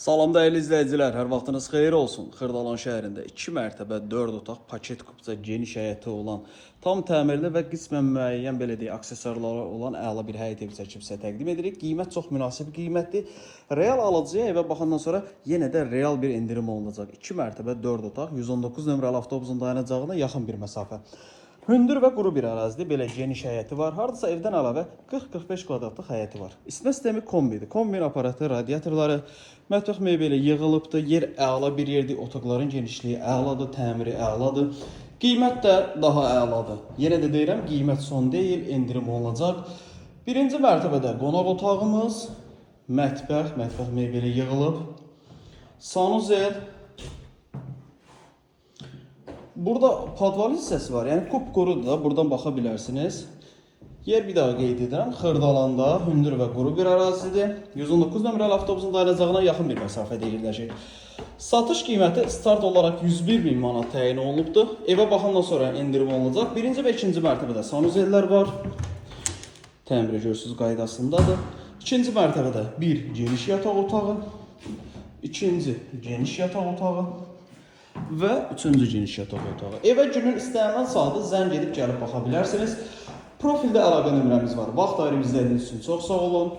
Salam dəyərli izləyicilər, hər vaxtınız xeyir olsun. Xırdalan şəhərində 2 mərtəbə 4 otaq paket kupça geniş həyəti olan, tam təmirli və qismən müəyyən belə deyək, aksesuarları olan əla bir həyət evi çəkib sizə təqdim edirik. Qiymət çox münasib qiymətdir. Real alıcıya evə baxandan sonra yenə də real bir endirim olunacaq. 2 mərtəbə 4 otaq, 119 nömrəli avtobusun dayanacağına yaxın bir məsafə. Hündür və quru bir ərazidə belə geniş həyəti var. Hardasa evdən əlavə 40-45 kvadratlıq həyəti var. İsitmə sistemi kombidir. Kombin aparatı, radiatorları, mətbəx mebeli yığılıbdır. Yer əla bir yerdir. Otaqların genişliyi əladır, təmiri əladır. Qiymət də daha əladır. Yenə də deyirəm, qiymət son deyil, endirim olunacaq. Birinci mərtəbədə qonaq otağımız, mətbəx mebeli yığılıb. Sanuzel. Burada podval hissəsi var, yəni qupqurudur da, buradan baxa bilərsiniz. Yer bir daha qeyd edirəm, Xırdalanda hündür və quru bir ərazidir. 119 nömrəli avtobusun dayanacağına yaxın bir məsafədə yerləşir. Satış qiyməti start olaraq 101.000 manat təyin olunubdur. Evə baxandan sonra endirim olunacaq. Birinci və ikinci mərtəbədə sanuzellər var. Təmiri görsüz qaydasındadır. İkinci mərtəbədə bir geniş yataq otağı, ikinci geniş yataq otağı və üçüncü geniş yataq otağı. Evə günün istənilən saatı zəng edib gəlib baxa bilərsiniz. Profildə əlaqə nömrəmiz var. Vaxt ayırıb izlədiyiniz üçün çox sağ olun.